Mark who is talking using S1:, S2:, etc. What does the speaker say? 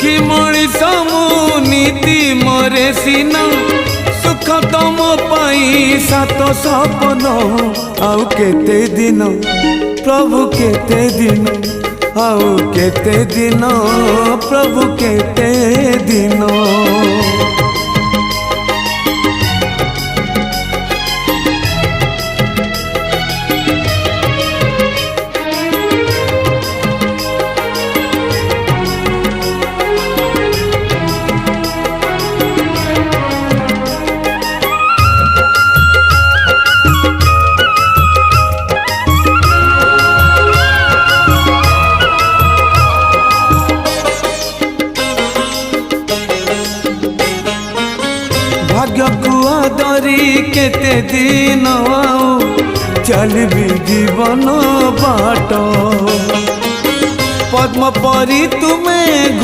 S1: दुखी मଣିଷ ମୁଁ नीति मोरे सीना सुख तम पाई सात सपन आउ केते दिन प्रभु केते दिन आउ केते दिन प्रभु केते दिन भाग्य कुआ दरी केते दिन चलबी जीवन बाट पद्म परी तुम्हें